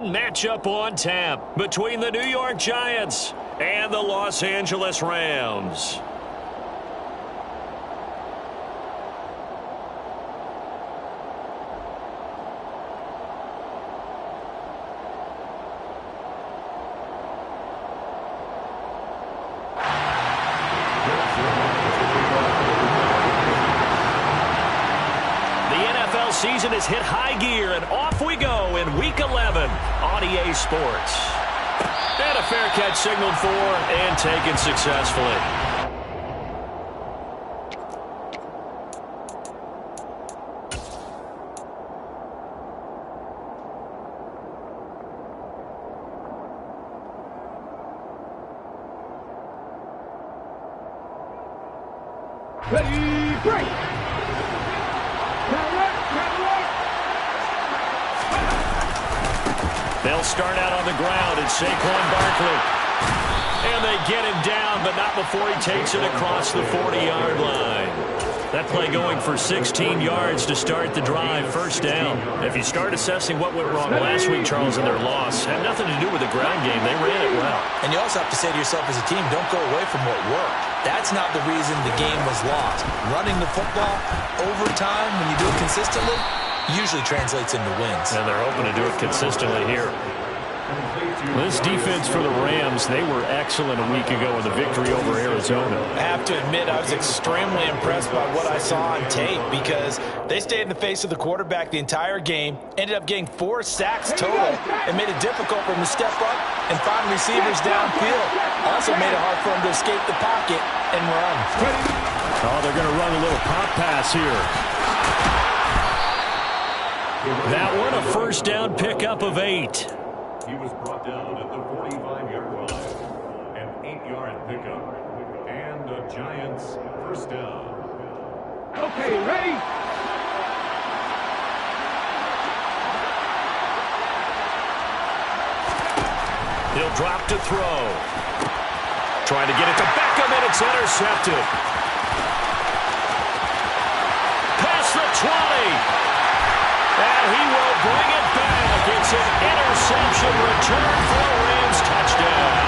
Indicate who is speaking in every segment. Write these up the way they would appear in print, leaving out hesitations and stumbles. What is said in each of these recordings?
Speaker 1: Matchup on tap between the New York Giants and the Los Angeles Rams. Season has hit high gear, and off we go in Week 11 on EA Sports. And a fair catch signaled for and taken successfully.
Speaker 2: Ready, break!
Speaker 1: They'll start out on the ground, and Saquon Barkley. And they get him down, but not before he takes it across the 40-yard line. That play going for 16 yards to start the drive, first down. If you start assessing what went wrong last week, Charles, in their loss, had nothing to do with the ground game. They ran it well.
Speaker 3: And you also have to say to yourself as a team, don't go away from what worked. That's not the reason the game was lost. Running the football over time, when you do it consistently, usually translates into wins.
Speaker 1: And they're hoping to do it consistently here.
Speaker 4: Well, this defense for the Rams, they were excellent a week ago in the victory over Arizona.
Speaker 5: I have to admit, I was extremely impressed by what I saw on tape because they stayed in the face of the quarterback the entire game, ended up getting 4 sacks total, and made it difficult for him to step up and find receivers downfield. Also made it hard for him to escape the pocket and run.
Speaker 4: Oh, they're going to run a little pop pass here.
Speaker 1: That one a first down pickup of 8.
Speaker 6: He was brought down at the 45-yard line. An 8-yard pickup. And a Giants first down.
Speaker 2: Okay, ready?
Speaker 1: He'll drop to throw. Trying to get it to Beckham, and it's intercepted. Past the 20. And he will bring it back. It's an interception return for a Rams touchdown.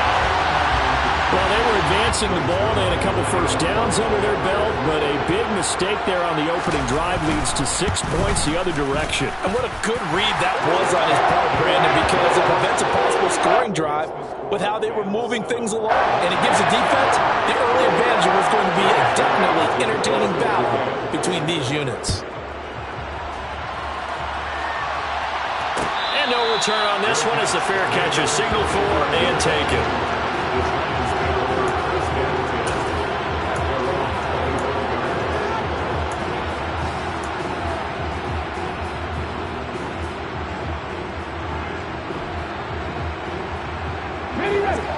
Speaker 4: Well, they were advancing the ball. They had a couple first downs under their belt, but a big mistake there on the opening drive leads to 6 points the other direction.
Speaker 5: And what a good read that was on his part, Brandon, because it prevents a possible scoring drive with how they were moving things along. And it gives the defense the early advantage. It was going to be a definitely entertaining battle between these units.
Speaker 1: No return on this one as the fair catch is signaled for and taken.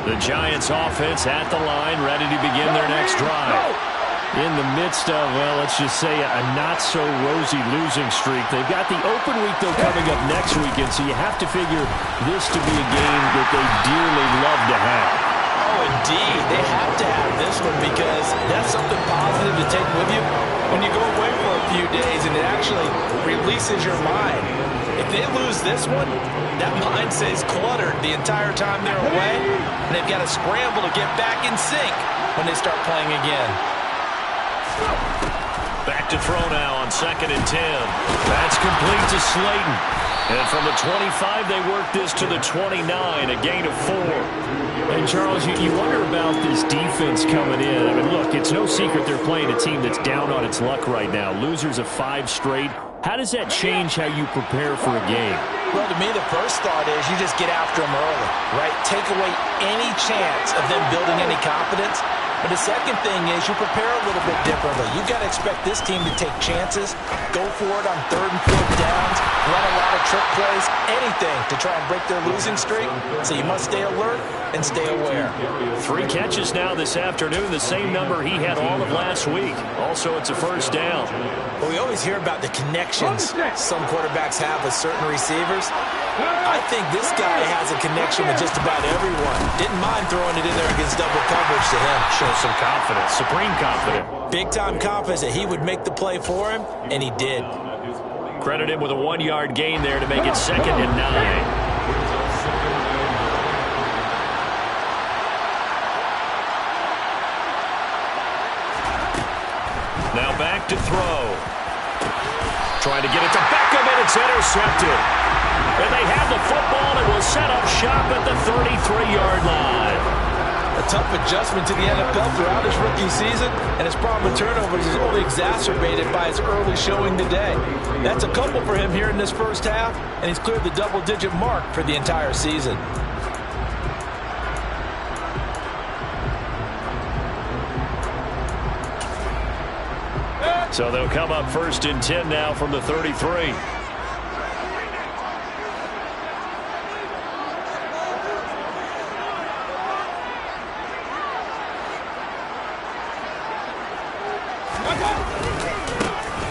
Speaker 1: The Giants offense at the line, ready to begin their next drive.
Speaker 4: In the midst of, well, let's just say a not-so-rosy losing streak. They've got the open week, though, coming up next weekend, so you have to figure this to be a game that they dearly love to have.
Speaker 5: Oh, indeed. They have to have this one because that's something positive to take with you when you go away for a few days, and it actually releases your mind. If they lose this one, that mind stays cluttered the entire time they're away, and they've got to scramble to get back in sync when they start playing again.
Speaker 1: Back to throw now on 2nd and 10. That's complete to Slayton. And from the 25, they work this to the 29, a gain of 4.
Speaker 4: And, Charles, you wonder about this defense coming in. I mean, look, it's no secret they're playing a team that's down on its luck right now. Losers of 5 straight. How does that change how you prepare for a game?
Speaker 5: Well, to me, the first thought is you just get after them early, right? Take away any chance of them building any confidence. But the second thing is you prepare a little bit differently. You've got to expect this team to take chances, go for it on 3rd and 4th downs, run a lot of trick plays, anything to try and break their losing streak. So you must stay alert and stay aware.
Speaker 1: 3 catches now this afternoon, the same number he had all of last week. Also, it's a first down.
Speaker 5: Well, we always hear about the connections some quarterbacks have with certain receivers. I think this guy has a connection with just about everyone. Didn't mind throwing it in there against double coverage to him.
Speaker 1: Shows some confidence, supreme confidence.
Speaker 5: Big-time confidence that he would make the play for him, and he did.
Speaker 1: Credit him with a 1-yard gain there to make it 2nd and 9. intercepted. And they have the football and will set up shop at the 33-yard line.
Speaker 5: A tough adjustment to the NFL throughout his rookie season, and his problem with turnovers is only exacerbated by his early showing today. That's a couple for him here in this first half, and he's cleared the double-digit mark for the entire season.
Speaker 1: So they'll come up 1st and 10 now from the 33.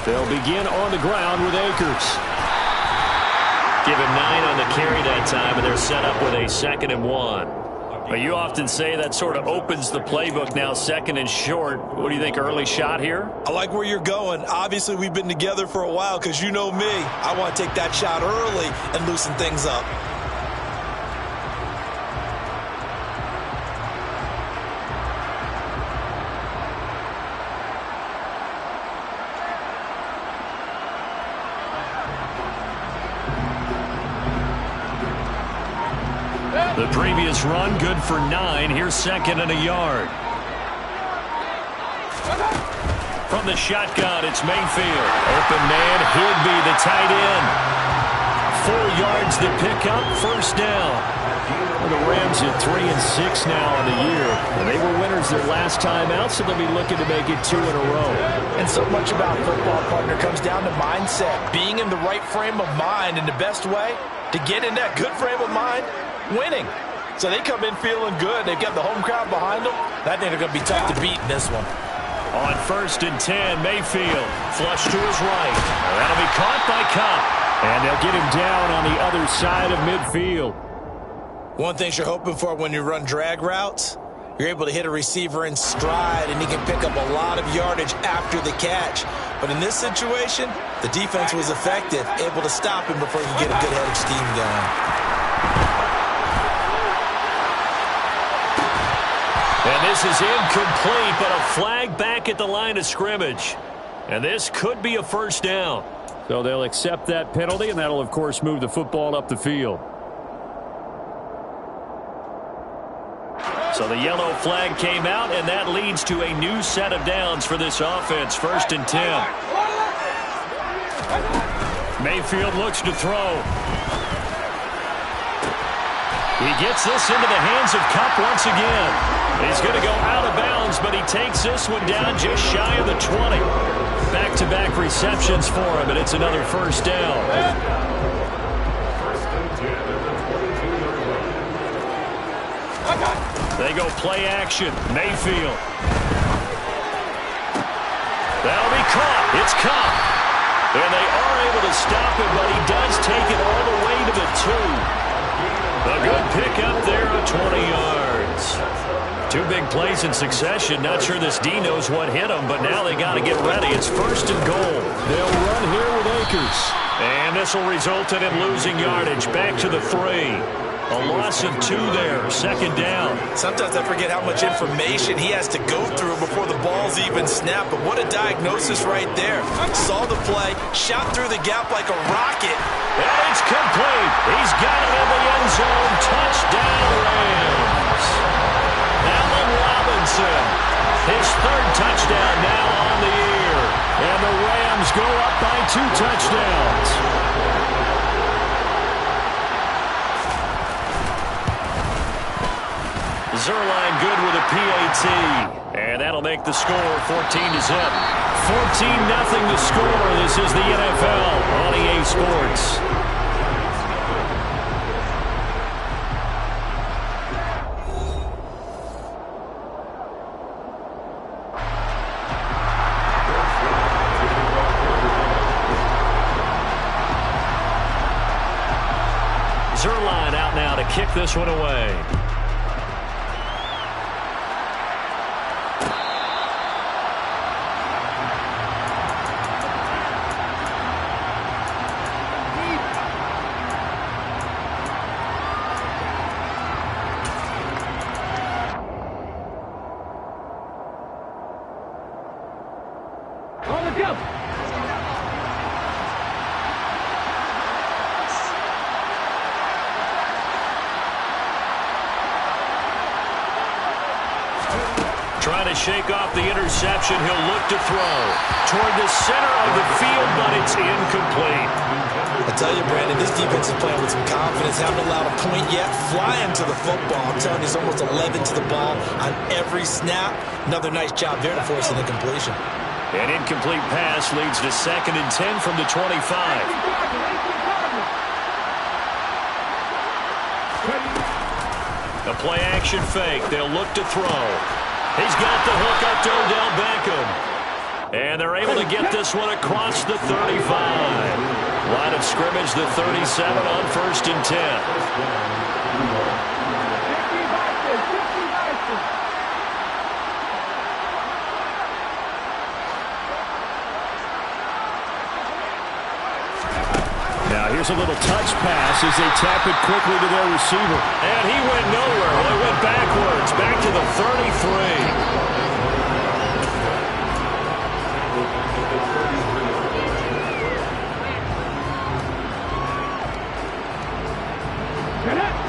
Speaker 1: They'll begin on the ground with Akers. Give him 9 on the carry that time, and they're set up with a 2nd and 1. But you often say that sort of opens the playbook now, 2nd and short. What do you think, early shot here?
Speaker 5: I like where you're going. Obviously, we've been together for a while because you know me. I want to take that shot early and loosen things up.
Speaker 1: The previous run, good for 9. Here's 2nd and a yard. From the shotgun, it's Mayfield. Open man, Higbee, the tight end. 4 yards to pick up, 1st down. Well, the Rams at 3-6 now on the year. And they were winners their last time out, so they'll be looking to make it 2 in a row.
Speaker 5: And so much about football, partner, comes down to mindset. Being in the right frame of mind, and the best way to get in that good frame of mind, winning. So they come in feeling good. They've got the home crowd behind them. I think they're going to be tough to beat in this one.
Speaker 1: On 1st and 10, Mayfield flush to his right. That'll be caught by Kupp. And they'll get him down on the other side of midfield.
Speaker 5: One thing you're hoping for when you run drag routes, you're able to hit a receiver in stride, and he can pick up a lot of yardage after the catch. But in this situation, the defense was effective, able to stop him before he could get a good head of steam going.
Speaker 1: And this is incomplete, but a flag back at the line of scrimmage. And this could be a 1st down.
Speaker 4: So they'll accept that penalty, and that'll, of course, move the football up the field.
Speaker 1: So the yellow flag came out, and that leads to a new set of downs for this offense. 1st and 10. Mayfield looks to throw. He gets this into the hands of Kupp once again. He's going to go out of bounds, but he takes this one down just shy of the 20. Back-to-back receptions for him, and it's another 1st down.
Speaker 6: 1st and 10 at the 22-yard line.
Speaker 1: They go play action. Mayfield. That'll be caught. It's Kupp. And they are able to stop him, but he does take it all the way to the 2. A good pickup there of 20 yards. 2 big plays in succession. Not sure this D knows what hit him, but now they got to get ready. It's 1st and goal.
Speaker 4: They'll run here with Akers.
Speaker 1: And this will result in him losing yardage. Back to the 3. A loss of 2 there. 2nd down.
Speaker 5: Sometimes I forget how much information he has to go through before the ball's even snapped. But what a diagnosis right there. Saw the play, shot through the gap like a rocket.
Speaker 1: And it's complete. He's got it in the end zone. Touchdown, Rams. Allen Robinson, his 3rd touchdown now on the year. And the Rams go up by 2 touchdowns. Zuerlein good with a PAT. And that'll make the score 14-0. 14-0 to score. This is the NFL on EA Sports. Zuerlein out now to kick this one away. to shake off the interception. He'll look to throw toward the center of the field, but it's incomplete.
Speaker 5: I tell you, Brandon, this defense is playing with some confidence. Haven't allowed a point yet. Flying to the football. I'm telling you, it's almost 11 to the ball on every snap. Another nice job there to force an incompletion.
Speaker 1: An incomplete pass leads to 2nd and 10 from the 25. A play-action fake. They'll look to throw. He's got the hook up to Odell Beckham. And they're able to get this one across the 35. Line of scrimmage, the 37 on 1st and 10.
Speaker 4: Now here's a little touch pass as they tap it quickly to their receiver.
Speaker 1: And he went nowhere. Well, he went backwards, back to the 33.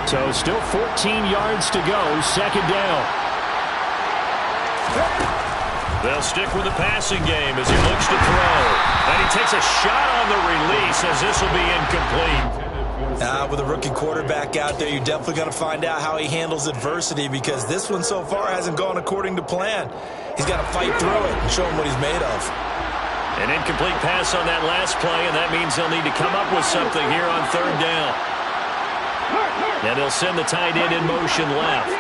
Speaker 4: So still 14 yards to go, 2nd down.
Speaker 1: They'll stick with the passing game as he looks to throw. And he takes a shot on the release as this will be incomplete.
Speaker 5: With a rookie quarterback out there, you're definitely going to find out how he handles adversity because this one so far hasn't gone according to plan. He's got to fight through it and show him what he's made of.
Speaker 1: An incomplete pass on that last play, and that means they'll need to come up with something here on 3rd down. And they'll send the tight end in motion left.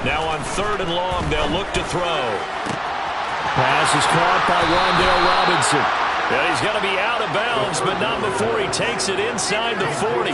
Speaker 1: Now on 3rd and long, they'll look to throw.
Speaker 4: Pass is caught by Rondale Robinson.
Speaker 1: Yeah, he's going to be out of bounds, but not before he takes it inside the 40.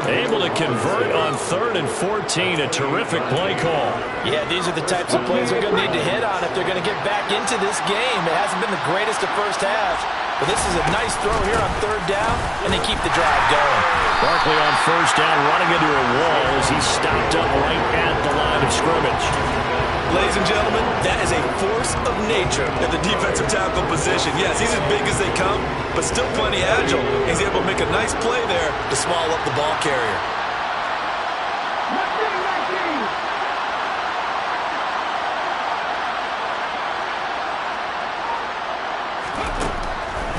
Speaker 1: Able to convert on 3rd and 14. A terrific play call.
Speaker 5: Yeah, these are the types of plays they're going to need to hit on if they're going to get back into this game. It hasn't been the greatest of first halves, but this is a nice throw here on 3rd down, and they keep the drive going.
Speaker 1: Barkley on 1st down, running into a wall as he's stopped up right at the line of scrimmage.
Speaker 5: Ladies and gentlemen, that is a force of nature at the defensive tackle position. Yes, he's as big as they come, but still plenty agile. He's able to make a nice play there to small up the ball carrier.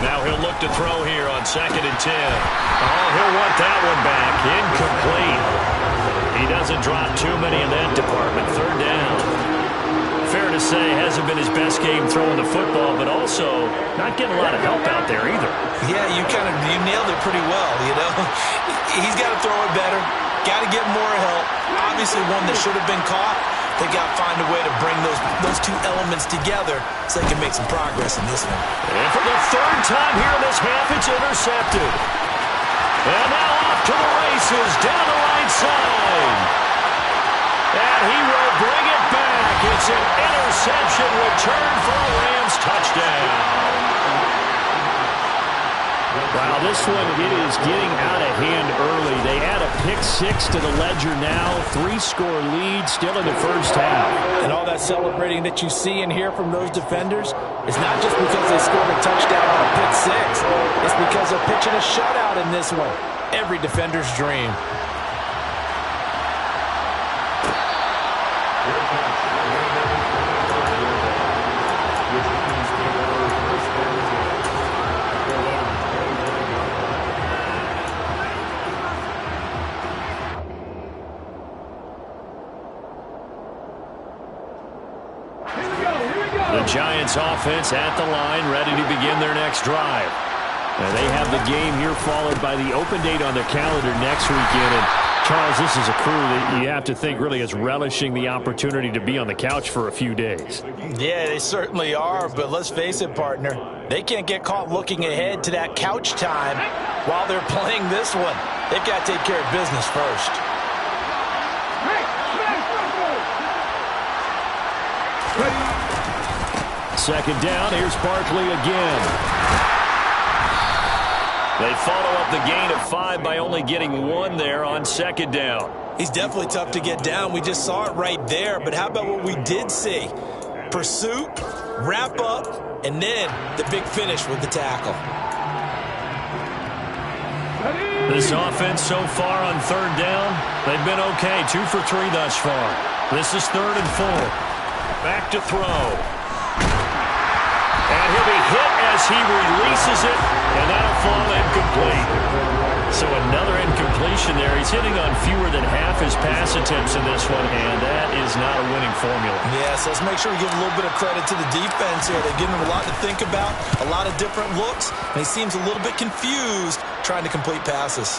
Speaker 1: Now he'll look to throw here on 2nd and 10. Oh, he'll want that one back. Incomplete. He doesn't drop too many in that department. 3rd down. Fair to say, hasn't been his best game throwing the football, but also not getting a lot of help out there either.
Speaker 5: Yeah, you nailed it pretty well, you know. He's got to throw it better, got to get more help. Obviously one that should have been caught. They got to find a way to bring those two elements together so they can make some progress in this one.
Speaker 1: And for the 3rd time here in this half, it's intercepted. And now off to the races, down the right side. And he will bring it back. It's an interception return for a Rams touchdown.
Speaker 4: Wow, this one, it is getting out of hand early. They add a pick 6 to the ledger now. 3-score lead still in the first half.
Speaker 5: And all that celebrating that you see and hear from those defenders is not just because they scored a touchdown on a pick 6. It's because they're pitching a shutout in this one. Every defender's dream.
Speaker 1: The Giants offense at the line, ready to begin their next drive.
Speaker 4: And they have the game here followed by the open date on their calendar next weekend. And Charles, this is a crew that you have to think really is relishing the opportunity to be on the couch for a few days.
Speaker 5: Yeah, they certainly are, but let's face it, partner. They can't get caught looking ahead to that couch time while they're playing this one. They've got to take care of business first.
Speaker 4: Second down, here's Barkley again.
Speaker 1: They follow up the gain of 5 by only getting 1 there on 2nd down.
Speaker 5: He's definitely tough to get down. We just saw it right there, but how about what we did see? Pursuit, wrap up, and then the big finish with the tackle.
Speaker 1: This offense so far on third down, they've been okay. 2 for 3 thus far. This is 3rd and 4. Back to throw. And he'll be hit as he releases it, and that'll fall incomplete. So another incompletion there. He's hitting on fewer than half his pass attempts in this one, and that is not a winning formula.
Speaker 3: Yes, let's make sure we give a little bit of credit to the defense here. They're giving him a lot to think about, a lot of different looks, and he seems a little bit confused trying to complete passes.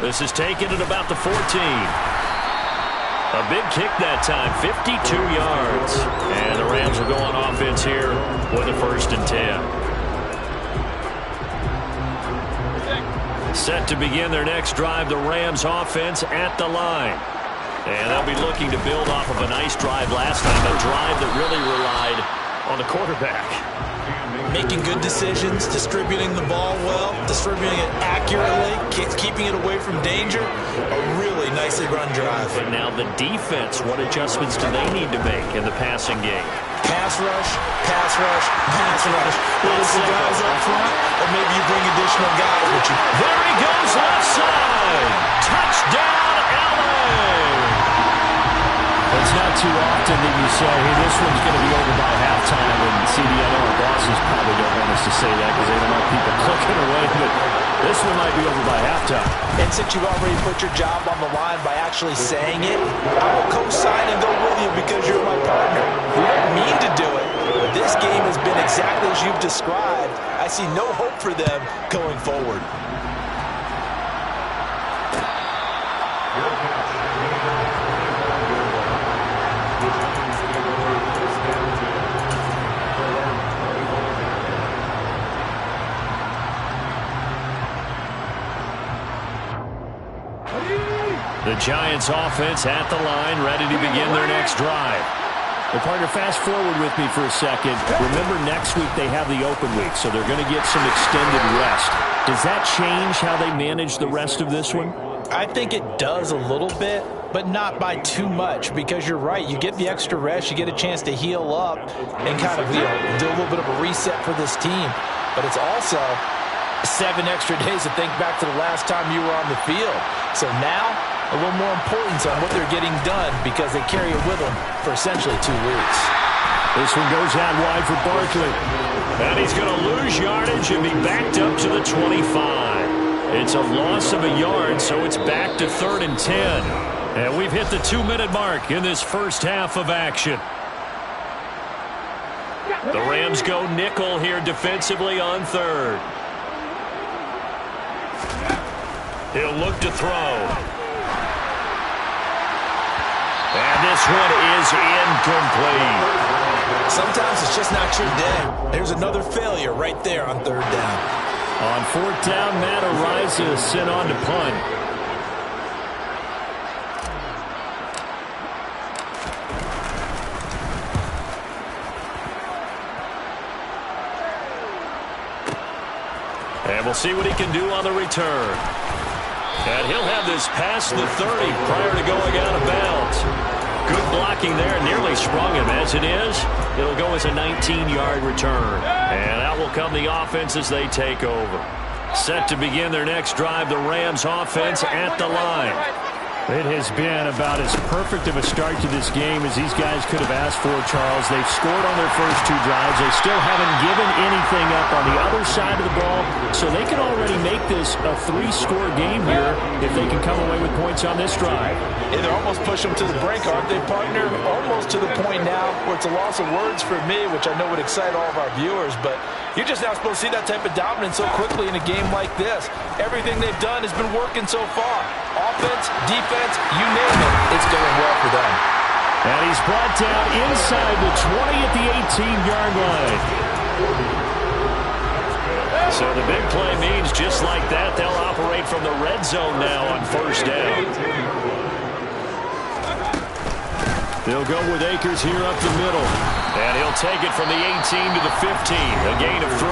Speaker 1: This is taken at about the 14. A big kick that time, 52 yards. And the Rams will go on offense here with a 1st and 10. Set to begin their next drive, the Rams offense at the line. And they'll be looking to build off of a nice drive last time, a drive that really relied on the quarterback.
Speaker 3: Making good decisions, distributing the ball well, distributing it accurately, keeping it away from danger. A really nicely run drive.
Speaker 1: But now the defense, what adjustments do they need to make in the passing game?
Speaker 3: Pass rush, pass rush, pass rush. Whether it's the guys up front, or maybe you bring additional guys with you.
Speaker 1: There he goes left side. Touchdown, LA.
Speaker 4: It's not too often that you say, hey, this one's going to be over by halftime. And CD, I know our bosses probably don't want us to say that because they don't want people clicking away. But this one might be over by halftime.
Speaker 5: And since you've already put your job on the line by actually saying it, I will co-sign and go with you because you're my partner. We don't mean to do it, but this game has been exactly as you've described. I see no hope for them going forward.
Speaker 1: The Giants offense at the line, ready to begin their next drive.
Speaker 4: Well, partner, fast forward with me for a second. Remember, next week they have the open week, so they're going to get some extended rest. Does that change how they manage the rest of this one?
Speaker 5: I think it does a little bit, but not by too much, because you're right. You get the extra rest, you get a chance to heal up and kind of do a little bit of a reset for this team. But it's also 7 extra days to think back to the last time you were on the field. So now, a little more importance on what they're getting done because they carry it with them for essentially 2 weeks.
Speaker 4: This one goes out wide for Barkley.
Speaker 1: And he's going to lose yardage and be backed up to the 25. It's a loss of a yard, so it's back to 3rd and 10. And we've hit the 2-minute mark in this first half of action. The Rams go nickel here defensively on 3rd. He'll look to throw. And this one is incomplete.
Speaker 3: Sometimes it's just not your day. There's another failure right there on 3rd down.
Speaker 4: On 4th down, Matt Araiza sent on to punt.
Speaker 1: And we'll see what he can do on the return. And he'll have this past the 30 prior to going out of bounds. Good blocking there, nearly sprung him. As it is, it'll go as a 19-yard return. And out will come the offense as they take over. Set to begin their next drive, the Rams offense at the line.
Speaker 4: It has been about as perfect of a start to this game as these guys could have asked for, Charles. They've scored on their first 2 drives. They still haven't given anything up on the other side of the ball, so they can already make this a 3-score game here if they can come away with points on this drive.
Speaker 5: Yeah, they're almost pushing them to the brink, aren't they, partner? Almost to the point now where it's a loss of words for me, which I know would excite all of our viewers, but you're just not supposed to see that type of dominance so quickly in a game like this. Everything they've done has been working so far. Offense, defense, you name it, it's going well for them.
Speaker 4: And he's brought down inside the 20 at the 18-yard line.
Speaker 1: So the big play means just like that, they'll operate from the red zone now on 1st down.
Speaker 4: They'll go with Akers here up the middle.
Speaker 1: And he'll take it from the 18 to the 15, a gain of 3.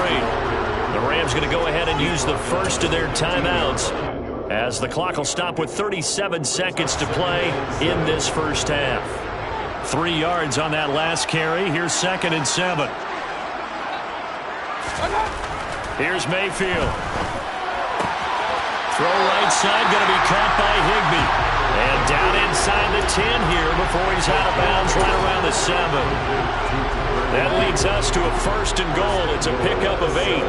Speaker 1: The Rams going to go ahead and use the first of their timeouts as the clock will stop with 37 seconds to play in this first half. 3 yards on that last carry. Here's 2nd and 7. Here's Mayfield. Throw right side, going to be caught by Higbee. And down inside the 10 here before he's out of bounds right around the 7. That leads us to a 1st and goal. It's a pickup of 8.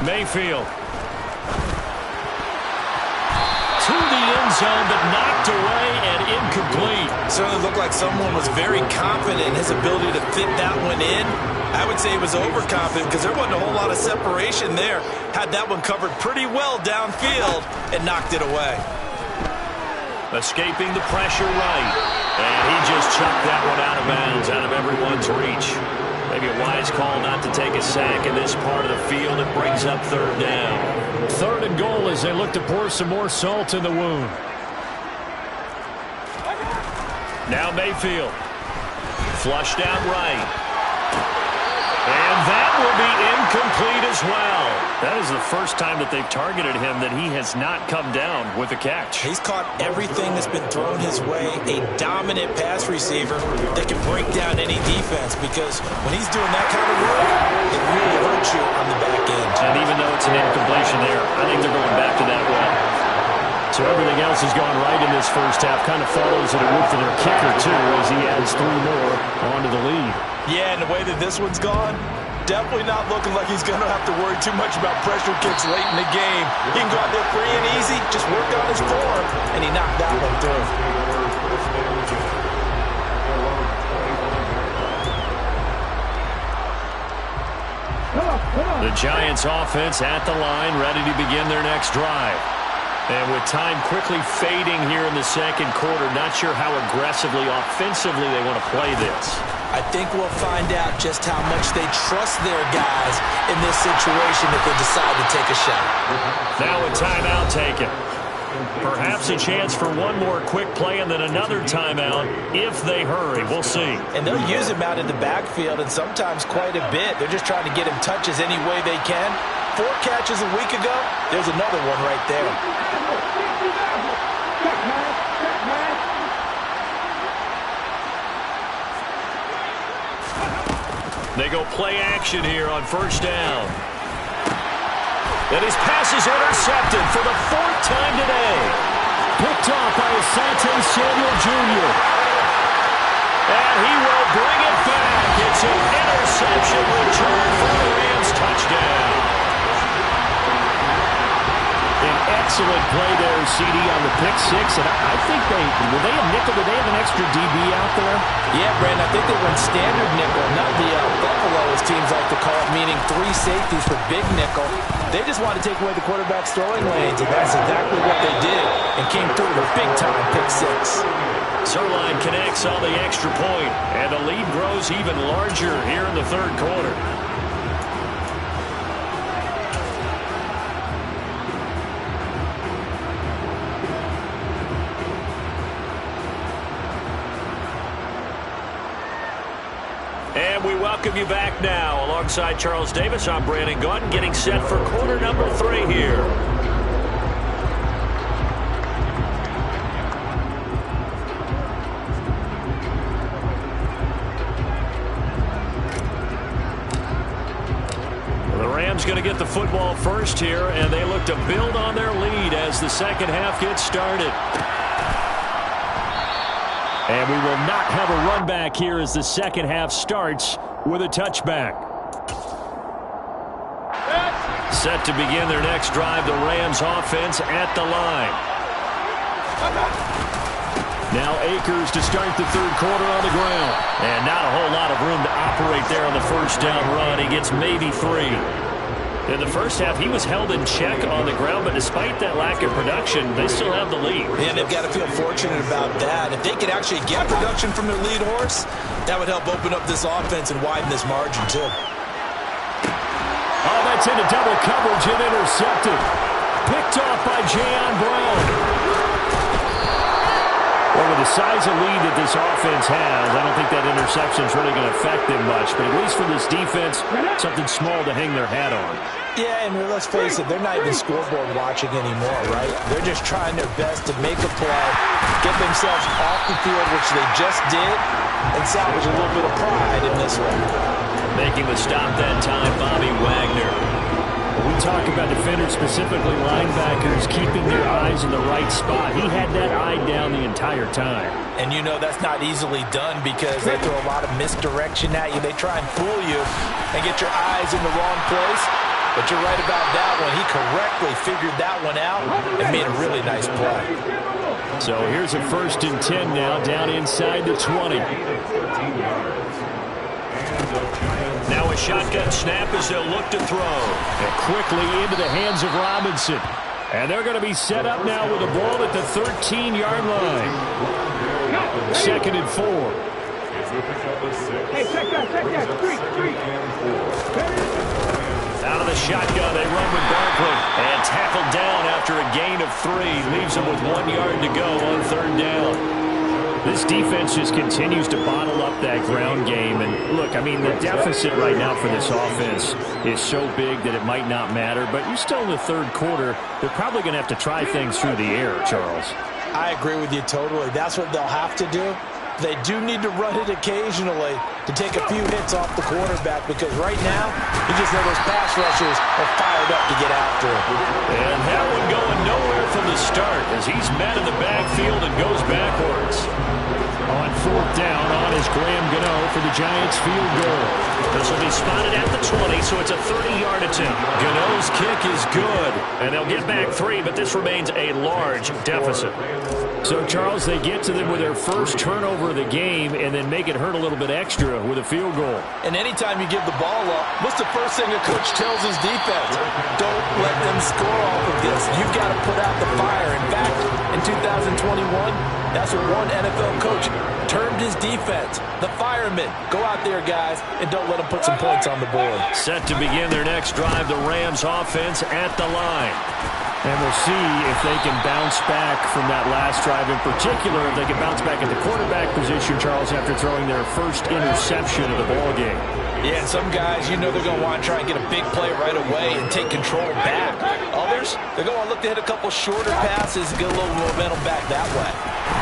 Speaker 1: Mayfield. To the end zone, but knocked away and incomplete.
Speaker 5: Certainly looked like someone was very confident in his ability to fit that one in. I would say he was overconfident because there wasn't a whole lot of separation there. Had that one covered pretty well downfield and knocked it away.
Speaker 1: Escaping the pressure right. And he just chucked that one out of bounds, out of everyone's reach. Maybe a wise call not to take a sack in this part of the field. It brings up 3rd down.
Speaker 4: 3rd and goal as they look to pour some more salt in the wound.
Speaker 1: Now Mayfield. Flushed out right. And that will be incomplete as well. That is the first time that they've targeted him that he has not come down with a catch.
Speaker 5: He's caught everything that's been thrown his way. A dominant pass receiver that can break down any defense, because when he's doing that kind of work, it really hurts you on the back end.
Speaker 1: And even though it's an incompletion there, I think they're going back to that well.
Speaker 4: So everything else has gone right in this first half. Kind of follows it a would for their kicker, too, as he adds 3 more onto the lead.
Speaker 5: Yeah, and the way that this one's gone, definitely not looking like he's going to have to worry too much about pressure kicks late in the game. He can go out there free and easy, just work on his form, and he knocked that one through.
Speaker 1: The Giants offense at the line, ready to begin their next drive. And with time quickly fading here in the 2nd quarter, not sure how aggressively, offensively they want to play this.
Speaker 5: I think we'll find out just how much they trust their guys in this situation if they decide to take a shot.
Speaker 1: Now a timeout taken. Perhaps a chance for one more quick play and then another timeout if they hurry. We'll see.
Speaker 5: And they'll use him out in the backfield, and sometimes quite a bit. They're just trying to get him touches any way they can. 4 catches a week ago, there's another one right there.
Speaker 1: They go play action here on 1st down. And his pass is intercepted for the 4th time today.
Speaker 4: Picked off by Asante Samuel Jr.
Speaker 1: And he will bring it back. It's an interception return for the Rams touchdown.
Speaker 4: An excellent play there, CD, on the pick 6. And I think were they a nickel? Did they have an extra DB out there?
Speaker 5: Yeah, Brandon, I think they went standard nickel, not the buffalo, as teams like to call it, meaning 3 safeties for big nickel. They just wanted to take away the quarterback's throwing lanes, and that's exactly what they did, and came through with a big-time pick 6.
Speaker 1: Zuerlein connects on the extra point, and the lead grows even larger here in the 3rd quarter. And we welcome you back now. Alongside Charles Davis, I'm Brandon Gaudin, getting set for quarter number 3 here. The Rams going to get the football first here, and they look to build on their lead as the 2nd half gets started.
Speaker 4: And we will not have a run back here as the 2nd half starts with a touchback.
Speaker 1: Set to begin their next drive, the Rams offense at the line.
Speaker 4: Now Akers to start the 3rd quarter on the ground.
Speaker 1: And not a whole lot of room to operate there on the 1st down run. He gets maybe 3. In the 1st half, he was held in check on the ground, but despite that lack of production, they still have the lead.
Speaker 5: And they've got to feel fortunate about that. If they could actually get production from their lead horse, that would help open up this offense and widen this margin, too.
Speaker 4: Oh, that's into double coverage and intercepted. Picked off by Jayon Brown. Well, with the size of lead that this offense has, I don't think that interception is really going to affect them much. But at least for this defense, something small to hang their hat on.
Speaker 5: Yeah, and let's face it, they're not even scoreboard watching anymore, right? They're just trying their best to make a play, get themselves off the field, which they just did, and salvage a little bit of pride in this one.
Speaker 1: Making the stop that time, Bobby Wagner.
Speaker 4: We talk about defenders, specifically linebackers, keeping their eyes in the right spot. He had that eye down the entire time.
Speaker 5: And you know that's not easily done because they throw a lot of misdirection at you. They try and fool you and get your eyes in the wrong place. But you're right about that one. He correctly figured that one out and made a really nice play.
Speaker 4: So here's a 1st and 10 now, down inside the 20.
Speaker 1: Now a shotgun snap as they'll look to throw.
Speaker 4: And quickly into the hands of Robinson. And they're going to be set up now with a ball at the 13-yard line. 2nd and 4.
Speaker 2: Hey, check that. Street.
Speaker 1: Out of the shotgun, they run with Barkley. And tackled down after a gain of 3. Leaves them with 1 yard to go on 3rd down.
Speaker 4: This defense just continues to bottle up that ground game. And look, I mean, the deficit right now for this offense is so big that it might not matter. But you're still in the 3rd quarter. They're probably going to have to try things through the air, Charles.
Speaker 5: I agree with you totally. That's what they'll have to do. They do need to run it occasionally to take a few hits off the quarterback because right now, you just know those pass rushers are fired up to get after him.
Speaker 1: And that one going nowhere from the start as he's met in the backfield and goes backwards.
Speaker 4: On 4th down, on is Graham Gano for the Giants field goal.
Speaker 1: This will be spotted at the 20, so it's a 30-yard attempt. Gano's kick is good, and they'll get back 3, but this remains a large deficit.
Speaker 4: So, Charles, they get to them with their first turnover of the game and then make it hurt a little bit extra with a field goal.
Speaker 5: And anytime you give the ball up, what's the first thing a coach tells his defense? Don't let them score off of this. You've got to put out the fire. In fact, in 2021, that's what one NFL coach termed his defense. The firemen. Go out there, guys, and don't let them put some points on the board.
Speaker 1: Set to begin their next drive, the Rams offense at the line.
Speaker 4: And we'll see if they can bounce back from that last drive. In particular, if they can bounce back at the quarterback position, Charles, after throwing their first interception of the ballgame.
Speaker 5: Yeah, and some guys, you know they're going to want to try and get a big play right away and take control back. Others, they're going to look to hit a couple shorter passes and get a little momentum back that way.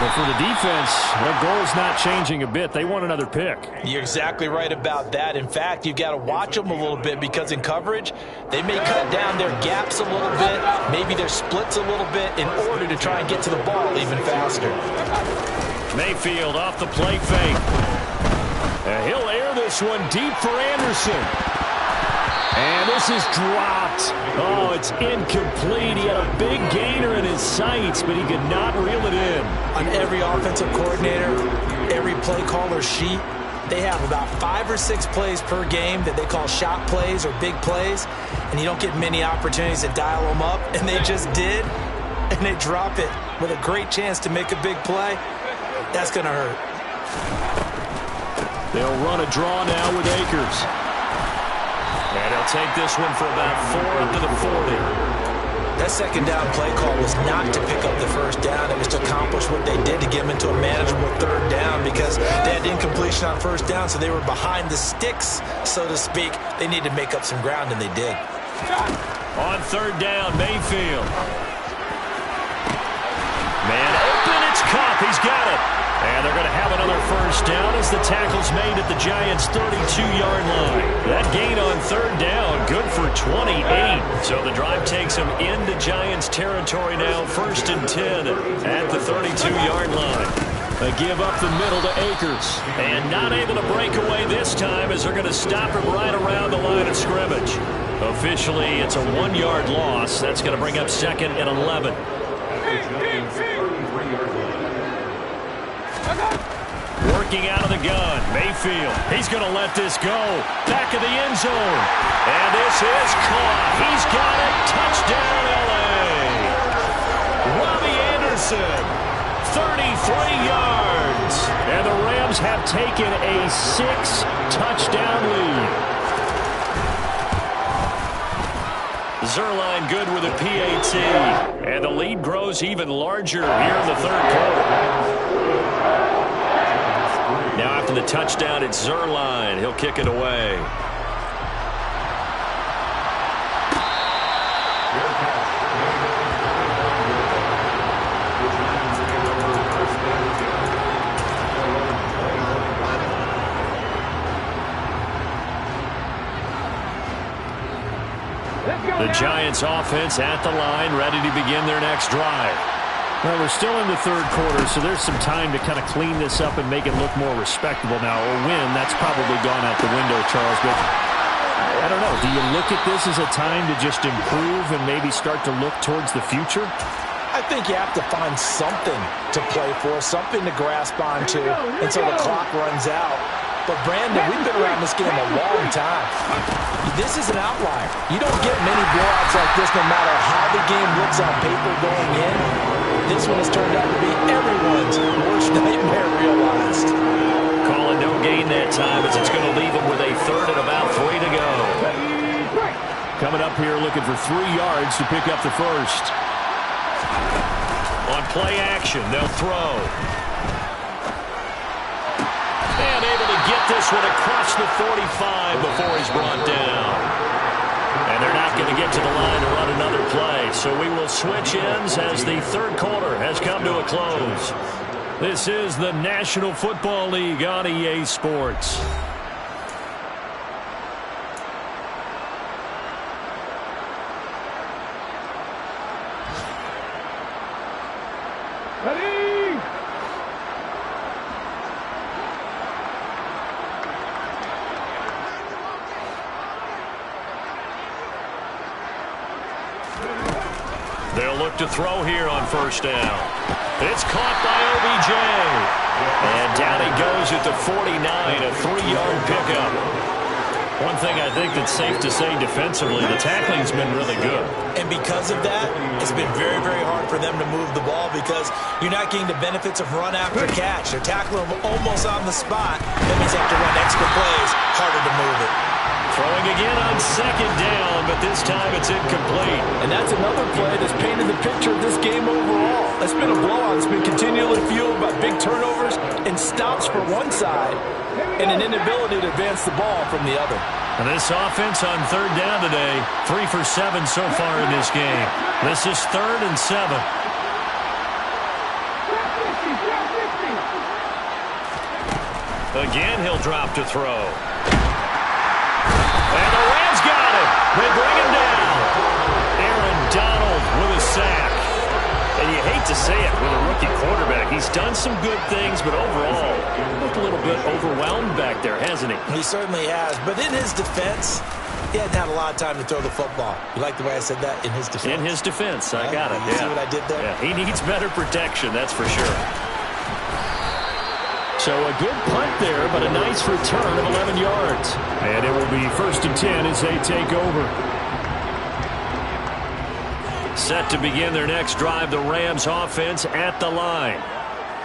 Speaker 4: But for the defense, their goal is not changing a bit. They want another pick.
Speaker 5: You're exactly right about that. In fact, you've got to watch them a little bit because in coverage, they may cut down their gaps a little bit, maybe their splits a little bit in order to try and get to the ball even faster.
Speaker 1: Mayfield off the play fake.
Speaker 4: And he'll air this one deep for Anderson. And this is dropped. Oh, it's incomplete. He had a big gainer in his sights, but he could not reel it in.
Speaker 5: On every offensive coordinator, every play caller sheet, they have about 5 or 6 plays per game that they call shot plays or big plays, and you don't get many opportunities to dial them up, and they just did, and they drop it with a great chance to make a big play. That's going to hurt.
Speaker 4: They'll run a draw now with Akers.
Speaker 1: And he'll take this one for about 4 up to the 40.
Speaker 5: That second down play call was not to pick up the first down. It was to accomplish what they did to get them into a manageable 3rd down because they had incompletion on 1st down, so they were behind the sticks, so to speak. They needed to make up some ground, and they did.
Speaker 1: On 3rd down, Mayfield. Man open, it's Kupp. He's got it. And they're going to have another first down as the tackle's made at the Giants' 32-yard line. That gain on 3rd down, good for 28. So the drive takes them into Giants territory now, 1st and 10 at the 32-yard line.
Speaker 4: They give up the middle to Akers.
Speaker 1: And not able to break away this time as they're going to stop him right around the line of scrimmage. Officially, it's a 1-yard loss. That's going to bring up 2nd and 11. Working out of the gun, Mayfield. He's going to let this go. Back of the end zone. And this is caught. He's got it. Touchdown, L.A. Robbie Anderson, 33 yards.
Speaker 4: And the Rams have taken a 6-touchdown lead.
Speaker 1: Zuerlein good with a PAT. And the lead grows even larger here in the 3rd quarter. Now after the touchdown, it's Zuerlein. He'll kick it away. Giants offense at the line, ready to begin their next drive.
Speaker 4: Well, we're still in the third quarter, so there's some time to kind of clean this up and make it look more respectable now. A win, that's probably gone out the window, Charles. But I don't know. Do you look at this as a time to just improve and maybe start to look towards the future?
Speaker 5: I think you have to find something to play for, something to grasp onto until the clock runs out. But, Brandon, we've been around this game a long time. This is an outlier. You don't get many blowouts like this no matter how the game looks on paper going in. This one has turned out to be everyone's worst nightmare realized.
Speaker 1: Calling no gain that time as it's going to leave them with a third and about 3 to go.
Speaker 4: Coming up here looking for 3 yards to pick up the first.
Speaker 1: On play action, they'll throw. And able to get this one across the 45 before he's brought down. And they're not going to get to the line to run another play. So we will switch ends as the third quarter has come to a close. This is the National Football League on EA Sports.
Speaker 2: Ready!
Speaker 1: They'll look to throw here on first down. It's caught by OBJ. And down he goes at the 49, a 3-yard pickup. One thing I think that's safe to say defensively, the tackling's been really good.
Speaker 5: And because of that, it's been very, very hard for them to move the ball because you're not getting the benefits of run after catch. They're tackling them almost on the spot. That means they have to run extra plays, harder to move it.
Speaker 1: Throwing again on second down, but this time it's incomplete.
Speaker 7: And that's another play that's painted the picture of this game overall. It's been a blowout. It's been continually fueled by big turnovers and stops for one side and an inability to advance the ball from the other.
Speaker 1: And this offense on third down today, 3 for 7 so far in this game. This is 3rd and 7. Again, he'll drop to throw. And the Rams got him. They bring him down. Aaron Donald with a sack. And you hate to say it with a rookie quarterback. He's done some good things, but overall, looked a little bit overwhelmed back there, hasn't he?
Speaker 5: He certainly has. But in his defense, he hadn't had a lot of time to throw the football. You like the way I said that? In his defense?
Speaker 1: In his defense. I got it.
Speaker 5: You see what I did there?
Speaker 1: Yeah, he needs better protection, that's for sure.
Speaker 4: So a good punt there, but a nice return of 11 yards. And it will be 1st and 10 as they take over.
Speaker 1: Set to begin their next drive, the Rams offense at the line.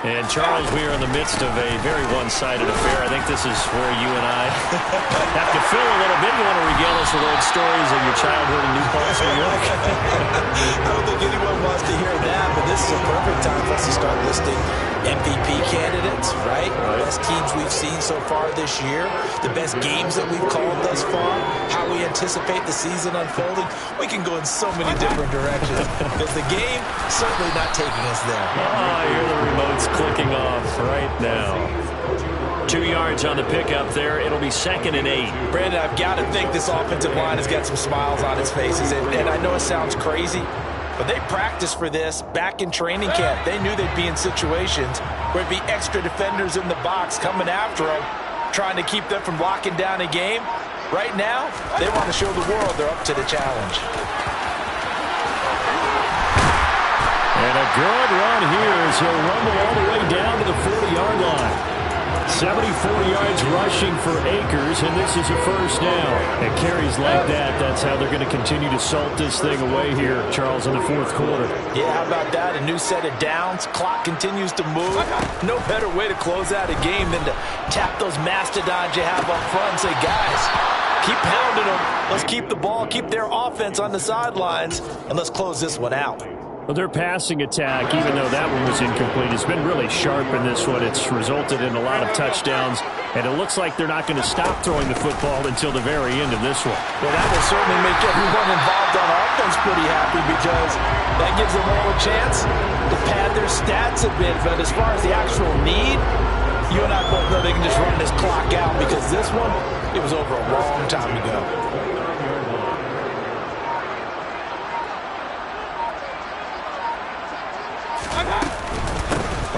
Speaker 1: And, Charles, we are in the midst of a very one-sided affair. I think this is where you and I have to fill a little bit. You want to regale us with old stories of your childhood in New Paltz, New York?
Speaker 5: I don't think anyone wants to hear that, but this is a perfect time for us to start listing MVP candidates, right? The best teams we've seen so far this year, the best games that we've called thus far, how we anticipate the season unfolding. We can go in so many different directions because the game certainly not taking us there.
Speaker 1: Oh, I hear the remotes clicking off right now. 2 yards on the pickup there. It'll be 2nd and 8.
Speaker 5: Brandon, I've got to think this offensive line has got some smiles on its faces. And I know it sounds crazy, but they practiced for this back in training camp. They knew they'd be in situations where it'd be extra defenders in the box coming after them, trying to keep them from locking down a game. Right now, they want to show the world they're up to the challenge.
Speaker 4: And a good run here as he'll rumble all the way down to the 40-yard line. 74 yards rushing for Akers, and this is a first down. And carries like that, that's how they're going to continue to salt this thing away here, Charles, in the 4th quarter.
Speaker 5: Yeah, how about that? A new set of downs. Clock continues to move. No better way to close out a game than to tap those mastodons you have up front and say, guys, keep pounding them. Let's keep the ball, keep their offense on the sidelines, and let's close this one out.
Speaker 4: Well, their passing attack, even though that one was incomplete, has been really sharp in this one. It's resulted in a lot of touchdowns, and it looks like they're not going to stop throwing the football until the very end of this one.
Speaker 5: Well, that will certainly make everyone involved on offense pretty happy because that gives them all a chance to pad their stats a bit. But as far as the actual need, you and I both know they can just run this clock out because this one, it was over a long time ago.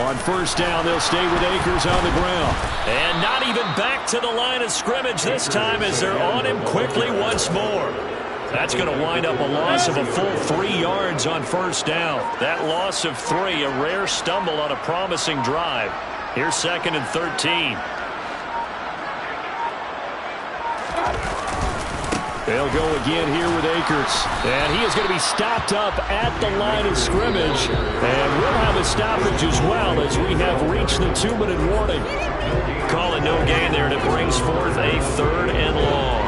Speaker 4: On first down, they'll stay with Akers on the ground.
Speaker 1: And not even back to the line of scrimmage this time as they're on him quickly once more. That's going to wind up a loss of a full 3 yards on first down. That loss of 3, a rare stumble on a promising drive. Here's 2nd and 13.
Speaker 4: They'll go again here with Akers. And he is going to be stopped up at the line of scrimmage. And we'll have a stoppage as well as we have reached the 2-minute warning.
Speaker 1: Call it no gain there, and it brings forth a 3rd and long.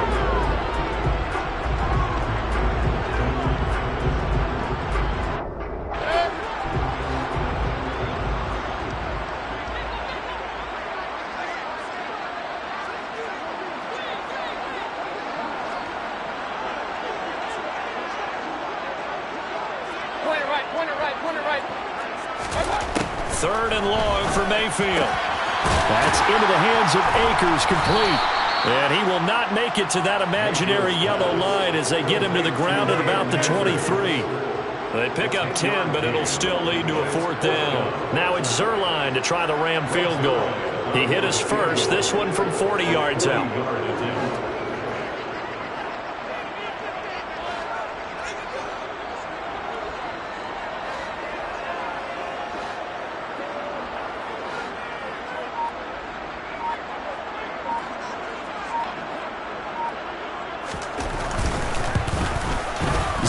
Speaker 1: Third and long for Mayfield.
Speaker 4: That's into the hands of Akers, complete.
Speaker 1: And he will not make it to that imaginary yellow line as they get him to the ground at about the 23. They pick up 10, but it'll still lead to a 4th down. Now it's Zuerlein to try the Ram field goal. He hit us first, this one from 40 yards out.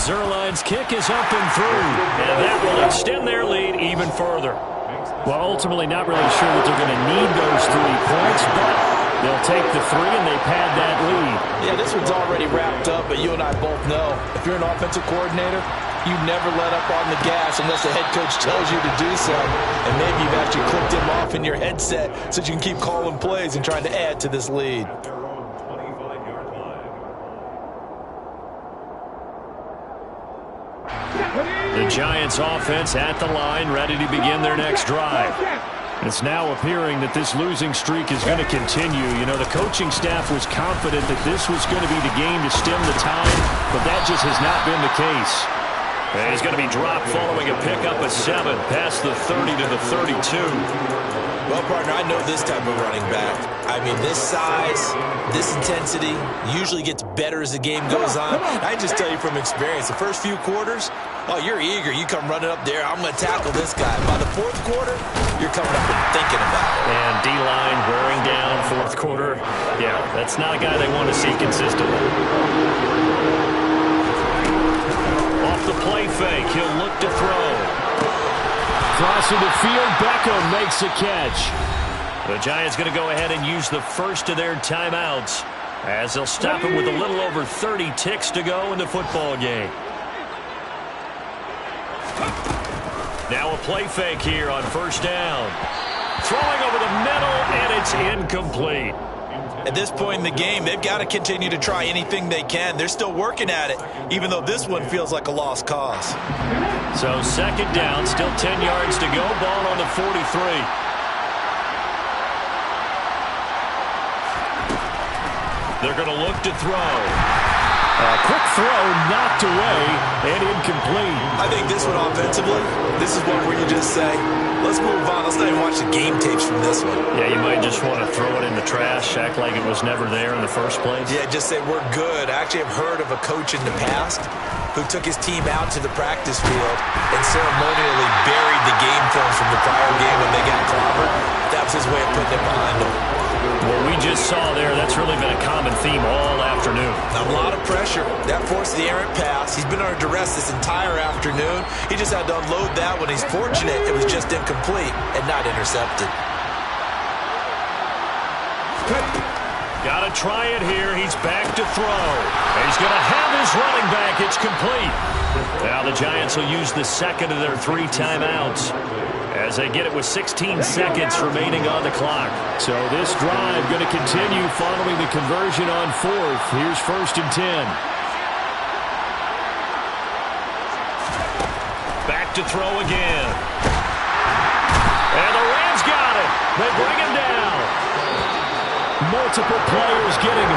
Speaker 1: Zuerlein's kick is up and through, and that will extend their lead even further.
Speaker 4: Well, ultimately not really sure that they're going to need those 3 points, but they'll take the 3 and they pad that lead.
Speaker 7: Yeah, this one's already wrapped up, but you and I both know if you're an offensive coordinator, you never let up on the gas unless the head coach tells you to do so. And maybe you've actually clicked him off in your headset so you can keep calling plays and trying to add to this lead.
Speaker 1: The Giants offense at the line, ready to begin their next drive.
Speaker 4: It's now appearing that this losing streak is going to continue. You know, the coaching staff was confident that this was going to be the game to stem the tide, but that just has not been the case.
Speaker 1: And he's going to be dropped following a pickup of 7 past the 30 to the 32.
Speaker 3: Well, partner, I know this type of running back. I mean, this size, this intensity usually gets better as the game goes on. I just tell you from experience, the first few quarters, oh, you're eager. You come running up there, I'm going to tackle this guy. By the 4th quarter, you're coming up and thinking about it.
Speaker 1: And D-line wearing down 4th quarter. Yeah, that's not a guy they want to see consistently. Off the play fake, he'll look to throw.
Speaker 4: Crossing the field, Beckham makes a catch.
Speaker 1: The Giants going to go ahead and use the first of their timeouts as they'll stop him with a little over 30 ticks to go in the football game. Now a play fake here on first down. Throwing over the middle, and it's incomplete.
Speaker 3: At this point in the game, they've got to continue to try anything they can. They're still working at it, even though this one feels like a lost cause.
Speaker 1: So 2nd down, still 10 yards to go. Ball on the 43. They're going to look to throw.
Speaker 4: A quick throw knocked away and incomplete.
Speaker 3: I think this one offensively, this is one where you just say, let's move on. Let's not even watch the game tapes from this one.
Speaker 1: Yeah, you might just want to throw it in the trash, act like it was never there in the first place.
Speaker 3: Yeah, just say we're good. I actually have heard of a coach in the past who took his team out to the practice field and ceremonially buried the game films from the prior game when they got clobbered. That was his way of putting it behind them.
Speaker 1: What we just saw there, that's really been a common theme all afternoon.
Speaker 3: A lot of pressure. That forced the errant pass. He's been under duress this entire afternoon. He just had to unload that one. He's fortunate it was just incomplete and not intercepted.
Speaker 1: Got to try it here. He's back to throw. He's going to have his running back. It's complete. Now the Giants will use the 2nd of their 3 timeouts as they get it with 16 seconds remaining on the clock.
Speaker 4: So this drive going to continue following the conversion on 4th. Here's 1st and 10.
Speaker 1: Back to throw again. And the Rams got it. They bring him down.
Speaker 4: Multiple players getting